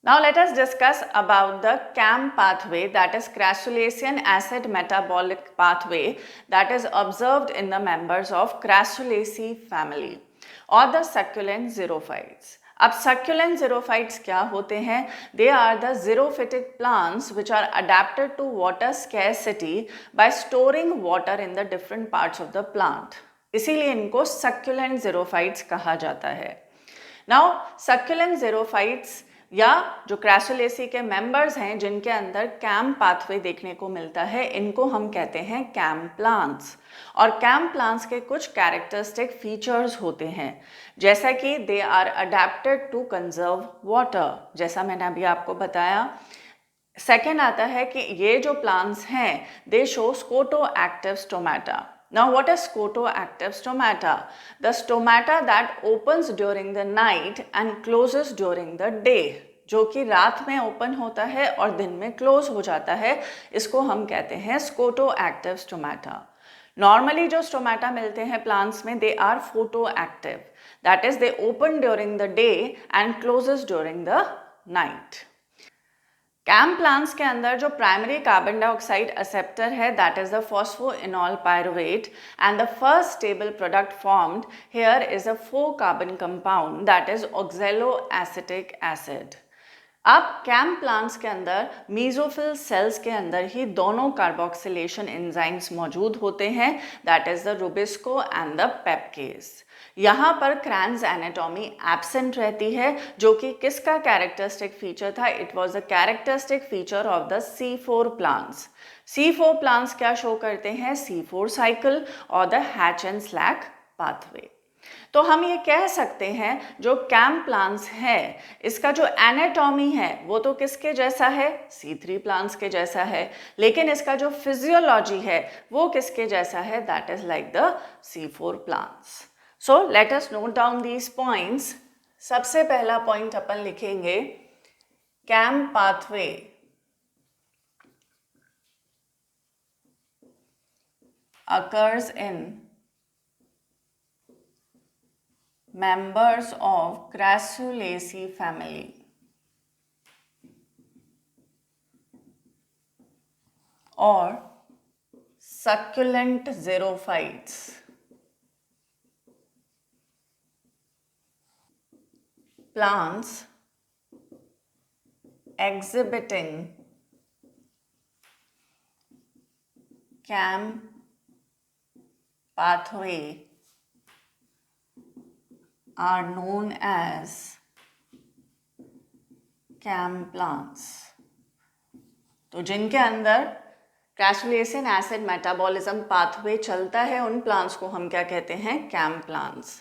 Now let us discuss about the CAM pathway, that is crassulacean acid metabolic pathway, that is observed in the members of Crassulaceae family or the succulent xerophytes. अब succulent xerophytes क्या होते हैं? They are the xerophytic plants which are adapted to water scarcity by storing water in the different parts of the plant. इसीलिए इनको succulent xerophytes कहा जाता है. Now succulent xerophytes या जो क्रैसुलेसी के मेंबर्स हैं जिनके अंदर कैम पाथवे देखने को मिलता है, इनको हम कहते हैं कैम प्लांट्स. और कैम प्लांट्स के कुछ कैरेक्टरिस्टिक फीचर्स होते हैं, जैसा कि they are adapted to conserve water, जैसा मैंने अभी आपको बताया. सेकेंड आता है कि ये जो प्लांट्स हैं दे show scoto active stomata. Now what is scotoactive stomata? The stomata that opens during the night and closes during the day, जो कि रात में ओपन होता है और दिन में क्लोज हो जाता है, इसको हम कहते हैं स्कोटोएक्टिव स्टोमेटा. नॉर्मली जो स्टोमेटा मिलते हैं प्लांट्स में they are photoactive, that is they open during the day and closes during the night. CAM plants के अंदर जो प्राइमरी कार्बन डाइऑक्साइड एक्सेप्टर है that is the phosphoenol pyruvate and the first stable product formed here is a 4 carbon compound that is oxaloacetic acid. अब CAM plants के अंदर mesophyll cells के अंदर ही दोनों कार्बोक्सिलेशन एंजाइम्स मौजूद होते हैं, that is the rubisco and the pepcase. यहाँ पर क्रैन्स एनाटॉमी एब्सेंट रहती है, जो कि किसका कैरेक्टरिस्टिक फीचर था? It was a characteristic feature of the C4 plants. C4 plants क्या शो करते हैं? C4 साइकिल और the hatch and slack pathway. तो हम ये कह सकते हैं जो कैम प्लांट्स है इसका जो एनाटॉमी है वो तो किसके जैसा है? C3 प्लांट्स के जैसा है, लेकिन इसका जो फिजियोलॉजी है वो किसके जैसा है? That is like the C4 plants. So let us note down these points. सबसे पहला पॉइंट अपन लिखेंगे CAM pathway occurs in members of Crassulaceae family or succulent xerophytes. Plants exhibiting CAM pathway are known as CAM plants. तो जिनके अंदर क्रैसुलेसियन acid metabolism pathway चलता है उन प्लांट्स को हम क्या कहते हैं? CAM plants.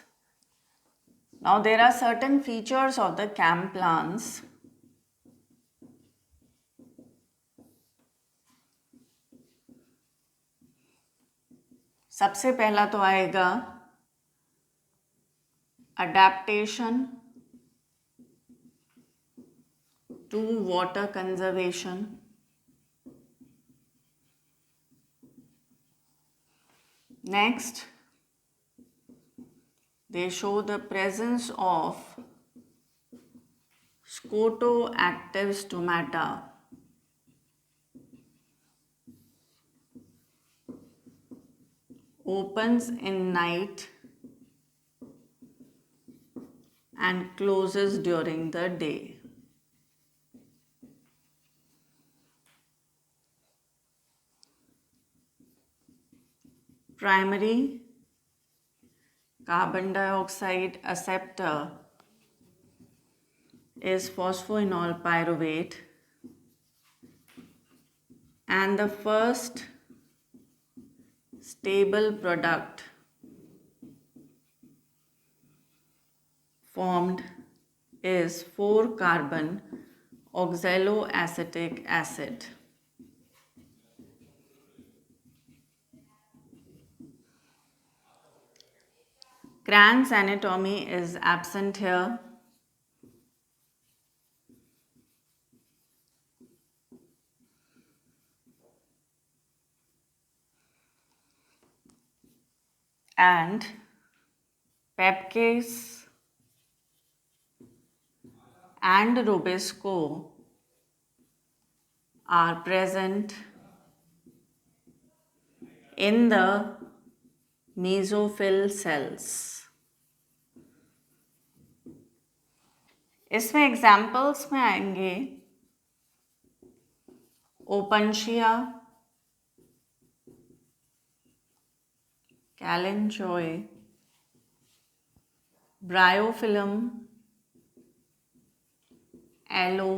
Now there are certain features of the CAM plants. सबसे पहला तो आएगा adaptation to water conservation. Next, they show the presence of scotoactive stomata. Opens in night and closes during the day. Primary carbon dioxide acceptor is phosphoenol pyruvate, and the first stable product formed is 4 carbon oxaloacetic acid. Cran's anatomy is absent here. And Pepcase and Rubisco are present in the mesophyll cells. इसमें examples में आएंगे Opuntia, Kalanchoe, Bryophyllum, aloe,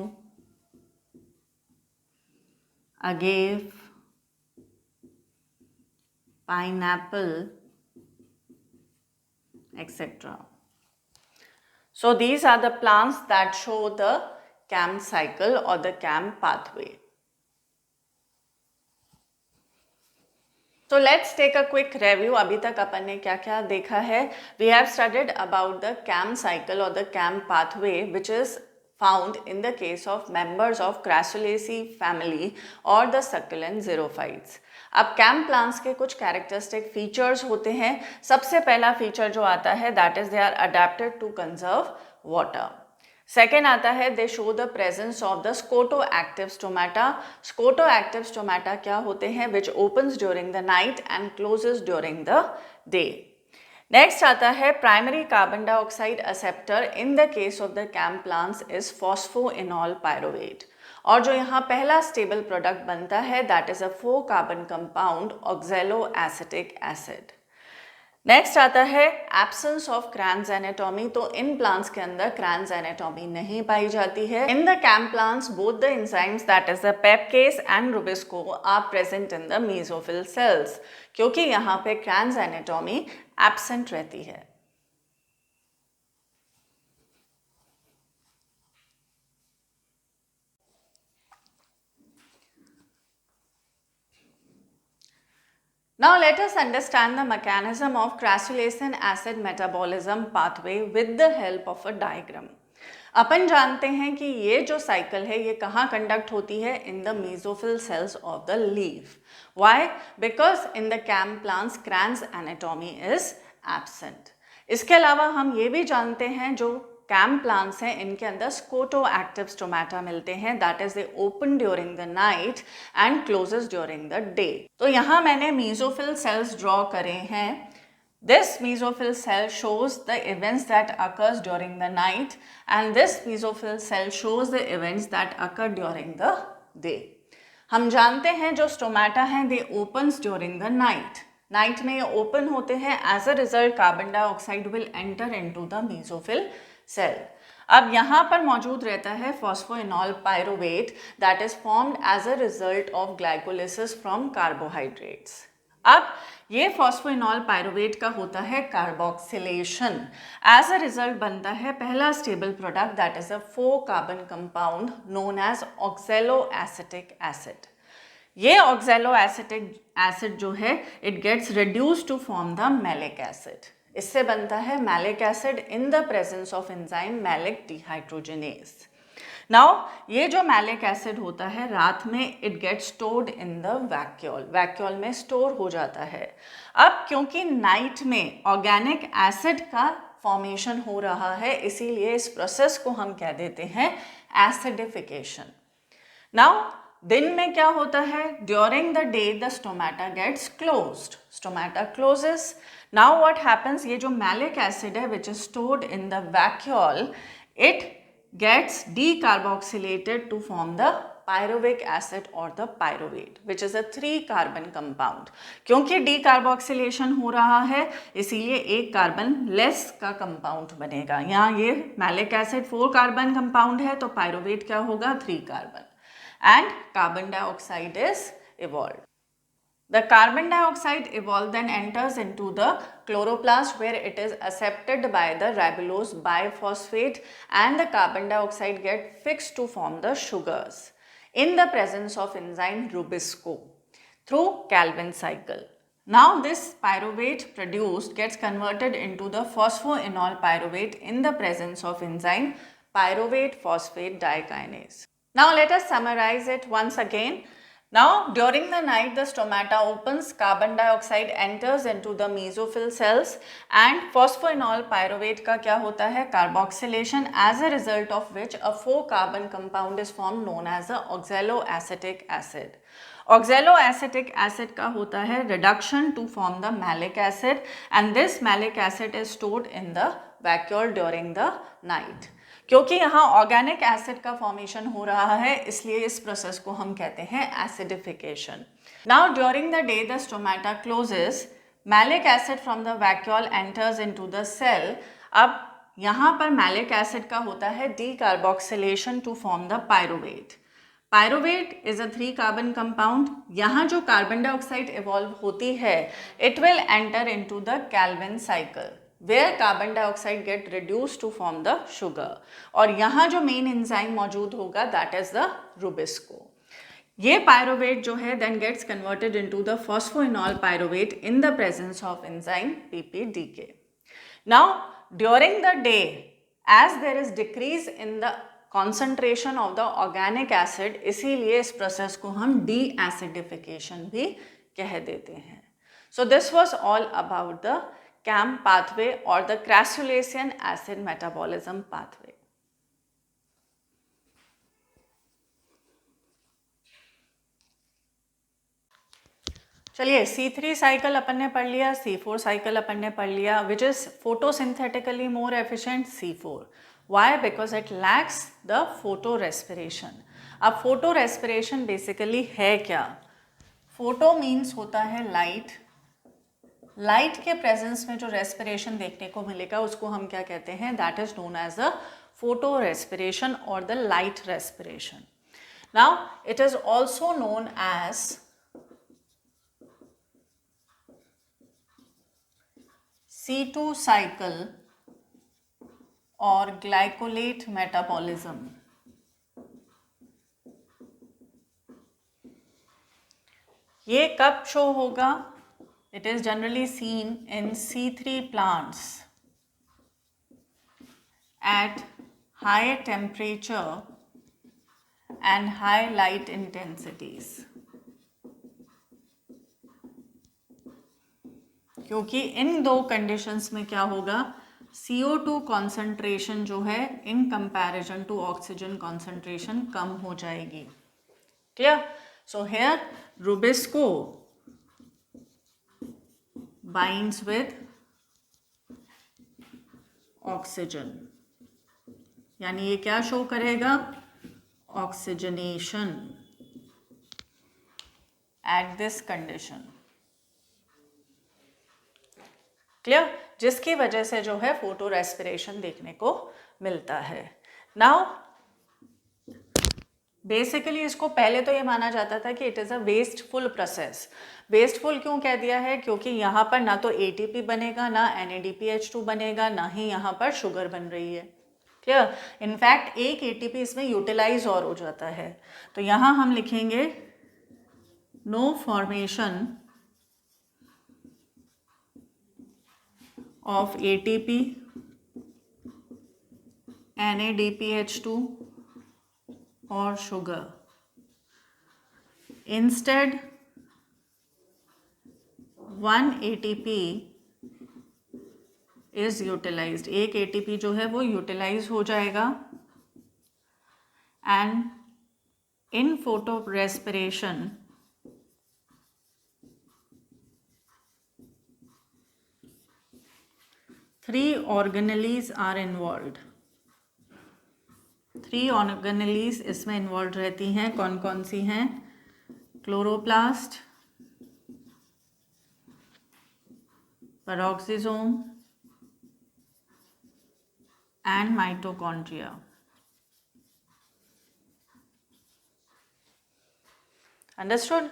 agave, pineapple, etc. So these are the plants that show the CAM cycle or the CAM pathway. So let's take a quick review. अभी तक अपन ने क्या क्या देखा है. We have studied about the CAM cycle or the CAM pathway, which is found in the case of members of Crassulaceae family or the succulent xerophytes. अब CAM plants के कुछ कैरेक्टरिस्टिक फीचर्स होते हैं. सबसे पहला फीचर जो आता है that is they are adapted to conserve water. Second आता है they show the presence of the scoto active stomata. Scoto active stomata क्या होते हैं? Which opens during the night and closes during the day. Next आता है primary carbon dioxide acceptor in the case of the CAM plants is phosphoenol pyruvate. और जो यहाँ पहला stable product बनता है that is a 4 carbon compound oxalo acetic acid. Next आता है एब्सेंस ऑफ क्रैन्स एनाटॉमी. तो इन प्लांट्स के अंदर क्रैन्स एनाटॉमी नहीं पाई जाती है. In the CAM plants both the enzymes that is the pepcase and rubisco are present in the mesophyll cells, क्योंकि यहाँ पे क्रैन्स एनाटॉमी एब्सेंट रहती है. Now let us understand the mechanism of crassulacean acid metabolism pathway with the help of a diagram. अपन जानते हैं कि ये जो साइकिल है ये कहाँ कंडक्ट होती है? In the mesophyll sales of the leaf. Why? Because in the CAM plants Cran's anatomy is absent. इसके अलावा हम ये भी जानते हैं जो कैम प्लांट्स हैं इनके अंदर स्कोटो एक्टिव स्टोमेटा मिलते हैं that is they open during the night and closes during the day. तो यहाँ मैंने मेसोफिल सेल्स ड्रॉ करे हैं. This mesophyll cell shows the events that occurs during the night and this mesophyll cell shows the events that occur during the day. हम जानते हैं जो stomata हैं they opens during the night. Night में ये open होते हैं. As a result carbon dioxide will enter into the mesophyll cell. अब यहाँ पर मौजूद रहता है phosphoenol pyruvate that is formed as a result of glycolysis from carbohydrates. अब ये फॉस्फोइनॉल पायरुवेट का होता है कार्बोक्सिलेशन. एज अ रिजल्ट बनता है पहला stable product that is a 4 carbon compound known as oxalo acetic acid. ये ऑक्सैलो एसिटिक एसिड जो है it gets reduced to form the malic acid. इससे बनता है malic acid in the presence of enzyme malic dehydrogenase. Now ये जो malic acid होता है रात में it gets stored in the vacuole. Vacuole में स्टोर हो जाता है. अब क्योंकि नाइट में ऑर्गेनिक एसिड का फॉर्मेशन हो रहा है इसीलिए इस प्रोसेस को हम कह देते हैं एसिडिफिकेशन. नाउ दिन में क्या होता है? During the day the stomata gets closed. Stomata closes. Now what happens? ये जो मैलिक एसिड है which is stored in the vacuole it gets decarboxylated to form the pyruvic acid or the pyruvate which is a 3 carbon compound. क्योंकि decarboxylation हो रहा है इसीलिए एक carbon less का कंपाउंड बनेगा. यहाँ ये मैलिक एसिड 4 कार्बन कंपाउंड है तो पायरुवेट क्या होगा? 3 carbon. And carbon dioxide is evolved. The carbon dioxide evolved then enters into the chloroplast where it is accepted by the ribulose biphosphate and the carbon dioxide get fixed to form the sugars in the presence of enzyme Rubisco through Calvin cycle. Now this pyruvate produced gets converted into the phosphoenol pyruvate in the presence of enzyme pyruvate phosphate dikinase. Now let us summarize it once again. Now, during the night, the stomata opens, carbon dioxide enters into the mesophyll cells and phosphoenol pyruvate का क्या होता है? Carboxylation, as a result of which a 4-carbon compound is formed known as the oxaloacetic acid. Oxaloacetic acid का होता है reduction to form the malic acid and this malic acid is stored in the vacuole during the night. क्योंकि यहाँ organic acid का formation हो रहा है इसलिए इस प्रोसेस को हम कहते हैं acidification. Now during the day the stomata closes, malic acid from the vacuole enters into the cell. अब यहाँ पर मैलिक एसिड का होता है decarboxylation to form the pyruvate. Pyruvate is a 3-carbon compound. यहाँ जो कार्बन डाइऑक्साइड इवॉल्व होती है it will enter into the Calvin cycle where carbon dioxide get reduced to form the sugar. और यहाँ जो मेन एंजाइम मौजूद होगा that is the rubisco. ये पायरुवेट जो है then gets converted into the phosphoenol pyruvate in the presence of enzyme PPDK. Now during the day as there is decrease in the concentration of the organic acid, इसीलिए इस process को हम de-acidification भी कह देते हैं. So this was all about the CAM pathway or the crassulacean acid metabolism pathway. चलिए C3 cycle अपन ने पढ़ लिया, C4 साइकिल अपन ने पढ़ लिया, which is photosynthetically more efficient C4. Why? Because it lacks the photorespiration. अब photorespiration basically है क्या? Photo means होता है light. लाइट के प्रेजेंस में जो रेस्पिरेशन देखने को मिलेगा उसको हम क्या कहते हैं? That is known as a photorespiration और the light respiration. Now it is also known as C2 cycle और ग्लाइकोलेट मेटाबॉलिज्म. ये कब शो होगा? It is generally seen in C3 plants at high temperature and high light intensities. क्योंकि इन दो conditions में क्या होगा? CO2 कॉन्सेंट्रेशन जो है in comparison to oxygen concentration कम हो जाएगी. Clear? So here rubisco binds with oxygen. यानी ये क्या शो करेगा? Oxygenation at this condition. Clear? जिसकी वजह से जो है फोटो रेस्पिरेशन देखने को मिलता है. नाउ बेसिकली इसको पहले तो ये माना जाता था कि it is a wasteful process. Wasteful क्यों कह दिया है? क्योंकि यहाँ पर ना तो ATP बनेगा, ना NADPH2 बनेगा, ना ही यहाँ पर शुगर बन रही है. क्लियर? इनफैक्ट एक ATP इसमें यूटिलाइज और हो जाता है. तो यहाँ हम लिखेंगे no formation of ATP, NADPH2 or sugar. Instead, one ATP is utilized. एक ATP जो है वो यूटिलाइज हो जाएगा and in photorespiration three organelles are involved. 3 organelles इसमें इन्वॉल्व रहती हैं. कौन कौन सी हैं? Chloroplast, peroxisome and mitochondria. Understood?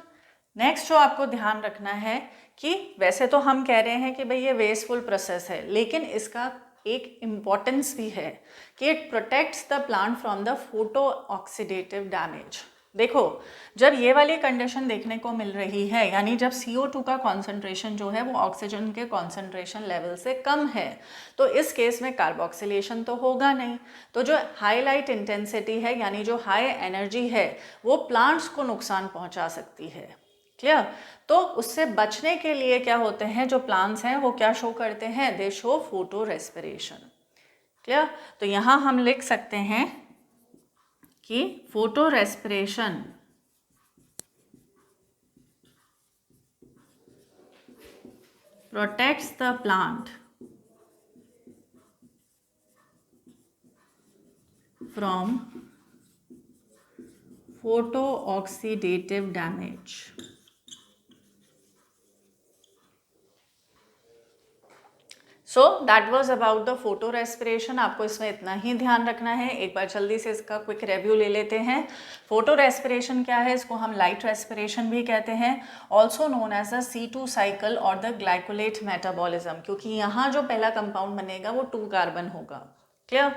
Next जो आपको ध्यान रखना है कि वैसे तो हम कह रहे हैं कि भाई ये वेस्टफुल प्रोसेस है, लेकिन इसका एक इम्पॉर्टेंस भी है कि it protects the plant from the photo oxidative damage. देखो, जब ये वाली कंडीशन देखने को मिल रही है, यानी जब CO2 का कॉन्सेंट्रेशन जो है वो ऑक्सीजन के कॉन्सेंट्रेशन लेवल से कम है, तो इस केस में कार्बोक्सिलेशन तो होगा नहीं। तो जो हाई लाइट इंटेंसिटी है, यानी जो हाई एनर्जी है, वो प्लांट्स को नुकसान पहुंचा सकती है। क्लियर? तो उससे बचने के लिए क्या होते हैं, जो प्लांट्स हैं वो क्या शो करते हैं, दे शो फोटो रेस्पिरेशन। क्लियर? तो यहाँ हम लिख सकते हैं कि photo respiration protects the plant from photooxidative damage. So that was about the photo respiration. आपको इसमें इतना ही ध्यान रखना है। एक बार जल्दी से इसका क्विक रिव्यू ले लेते हैं। फोटो रेस्पिरेशन क्या है, इसको हम लाइट रेस्पिरेशन भी कहते हैं, also known as the C2 cycle और द ग्लाइकोलेट मेटाबॉलिज्म, क्योंकि यहाँ जो पहला कंपाउंड बनेगा वो 2 कार्बन होगा। Clear?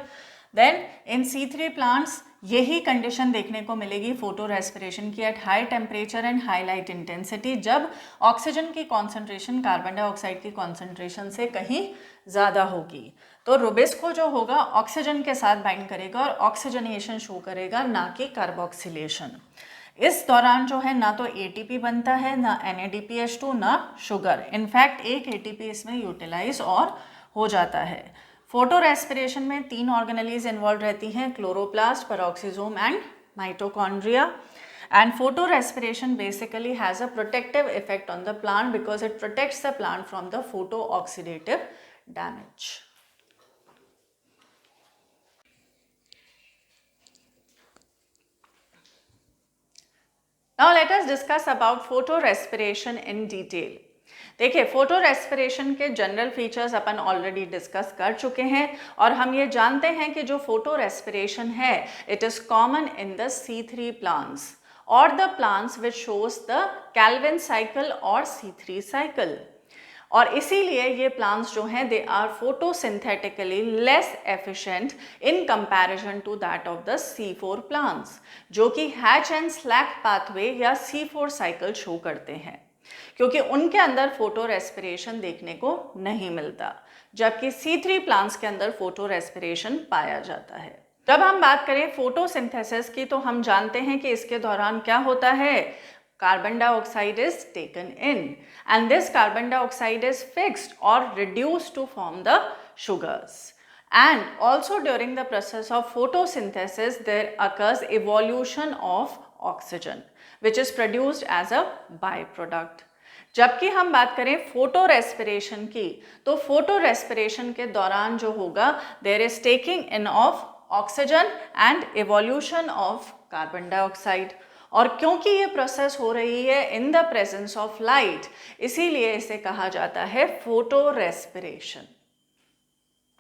Then in C3 plants यही कंडीशन देखने को मिलेगी फोटो रेस्पिरेशन की at high temperature and high light intensity, जब ऑक्सीजन की कॉन्सेंट्रेशन कार्बन डाइऑक्साइड की कॉन्सेंट्रेशन से कहीं ज़्यादा होगी। तो रुबिस्को जो होगा ऑक्सीजन के साथ बाइंड करेगा और ऑक्सीजनेशन शो करेगा, ना कि कार्बोक्सिलेशन। इस दौरान जो है ना तो ATP बनता है, ना NADPH2, ना शुगर। इनफैक्ट एक ATP इसमें यूटिलाइज और हो जाता है। फोटो रेस्पिरेशन में 3 ऑर्गेनेलीज इन्वॉल्व रहती हैं, chloroplast, peroxisome and mitochondria. And photorespiration basically has a protective effect on the plant because it protects the plant from the photooxidative damage. Now let us discuss about photorespiration in detail. देखिए, photo respiration के general features अपन already discuss कर चुके हैं और हम ये जानते हैं कि जो फोटो रेस्पिरेशन है it is common in the C3 plants और the plants which shows the Calvin cycle और C3 साइकिल। और इसीलिए ये प्लांट्स जो हैं they are photosynthetically less efficient in comparison to that of the C4 plants, जो कि हैच एंड स्लैक पाथवे या C4 साइकिल शो करते हैं, क्योंकि उनके अंदर फोटो रेस्पिरेशन देखने को नहीं मिलता, जबकि C3 प्लांट्स के अंदर फोटो रेस्पिरेशन पाया जाता है। जब हम बात करें फोटोसिंथेसिस की, तो हम जानते हैं कि इसके दौरान क्या होता है, carbon dioxide is taken in and this carbon dioxide is fixed और reduced to form the sugars. And also during the process of photosynthesis there occurs evolution of oxygen which is produced as a byproduct. जबकि हम बात करें photo respiration की, तो photo respiration के दौरान जो होगा there is taking in of oxygen and evolution of carbon dioxide. और क्योंकि ये प्रोसेस हो रही है in the presence of light, इसीलिए इसे कहा जाता है photo respiration.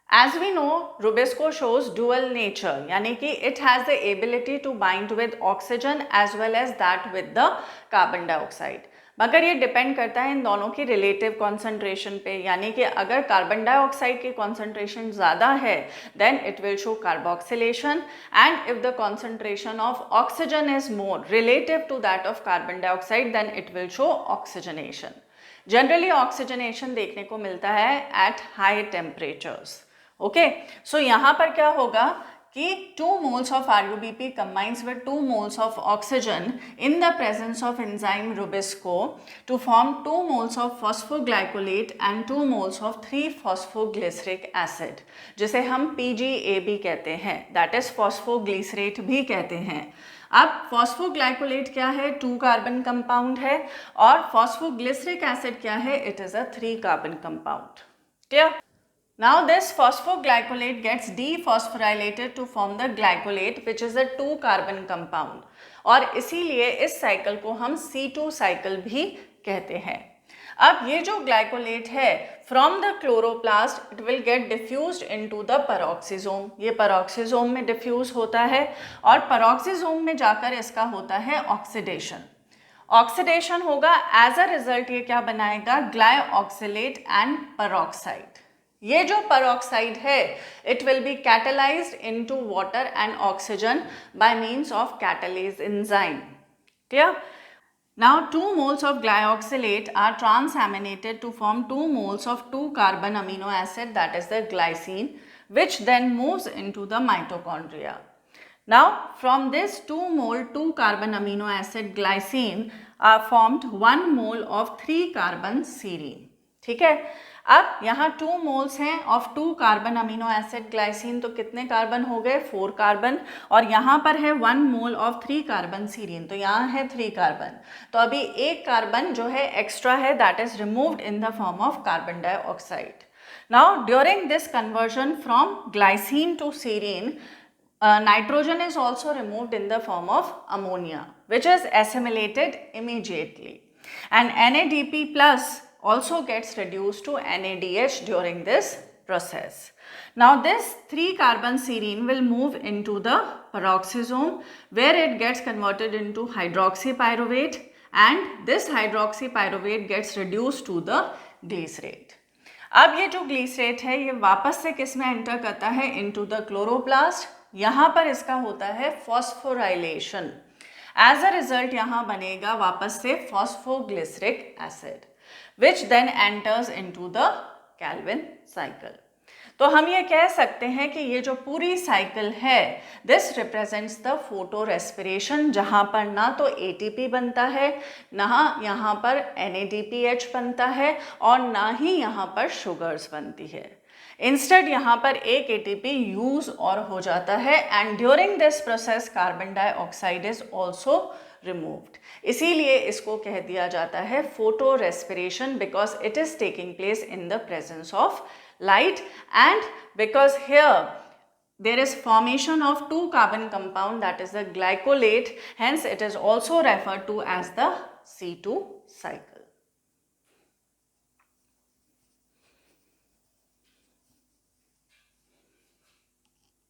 As we know, Rubisco shows dual nature, यानी कि it has the ability to bind with oxygen as well as that with the carbon dioxide. मगर ये डिपेंड करता है इन दोनों की रिलेटिव कॉन्सेंट्रेशन पे, यानी कि अगर कार्बन डाइऑक्साइड की कॉन्सेंट्रेशन ज़्यादा है then it will show carboxylation and if the concentration of oxygen is more relative to that of carbon dioxide then it will show oxygenation. Generally oxygenation देखने को मिलता है at high temperatures. Okay, so यहाँ पर क्या होगा कि 2 moles of RUBP combines with 2 moles of oxygen in the presence of enzyme Rubisco to form 2 moles of phosphoglycolate and 2 moles of 3-phosphoglyceric acid, जिसे हम PGAB कहते हैं, that is phosphoglycerate भी कहते हैं। अब फॉस्फोग्लाइकोलेट क्या है, 2 कार्बन कंपाउंड है, और फॉस्फोग्लिसरिक एसिड क्या है, it is a 3 carbon compound. Clear? Now this phosphoglycolate gets dephosphorylated to form the glycolate which is a 2 carbon compound, और इसीलिए इस साइकिल को हम C2 साइकिल भी कहते हैं। अब ये जो ग्लाइकोलेट है from the chloroplast it will get diffused into the peroxisome, ये पेरोक्सिसोम में डिफ्यूज होता है और पेरोक्सिसोम में जाकर इसका होता है ऑक्सीडेशन। ऑक्सीडेशन होगा, एज अ रिजल्ट ये क्या बनाएगा, ग्लाइऑक्सिलेट एंड पेरोक्साइड। ये जो peroxide है it will be catalyzed into water and oxygen by means of catalase enzyme. Clear? Now 2 moles of glyoxylate are transaminated to form 2 moles of 2 carbon amino acid, that is the glycine, which then moves into the mitochondria. Now from this 2 mole 2 carbon amino acid glycine are formed 1 mole of 3 carbon serine. ठीक है, अब यहाँ 2 moles हैं of 2 carbon amino acid glycine, तो कितने carbon हो गए 4 carbon, और यहाँ पर है 1 मोल ऑफ 3 कार्बन सीरीन, तो यहाँ है 3 कार्बन, तो अभी एक कार्बन जो है एक्स्ट्रा है, that is removed in the form of carbon dioxide. Now during this conversion from glycine to serine, nitrogen is also removed in the form of ammonia, which is assimilated immediately, and NADP plus also gets reduced to NADH during this process. Now this 3 carbon serine will move into the peroxisome, where it gets converted into hydroxypyruvate, and this hydroxypyruvate gets reduced to the glycerate. अब ये जो ग्लीसरेट है ये वापस से किस में enter करता है, इनटू द क्लोरोप्लास्ट. यहाँ पर इसका होता है फॉस्फोराइलेशन. एज अ रिजल्ट यहाँ बनेगा वापस से phosphoglyceric acid, which then enters into the Calvin cycle. तो हम ये कह सकते हैं कि ये जो पूरी साइकिल है, this represents the photo respiration, जहाँ पर ना तो ATP बनता है, ना यहाँ पर NADPH बनता है, और ना ही यहाँ पर शुगर्स बनती है. इंस्टेड यहाँ पर एक ATP यूज और हो जाता है, and during this process carbon dioxide is also removed. इसीलिए इसको कह दिया जाता है photo respiration, because it is taking place in the presence of light, and because here there is formation of 2 carbon compound, that is the glycolate, hence it is also referred to as the C2 cycle.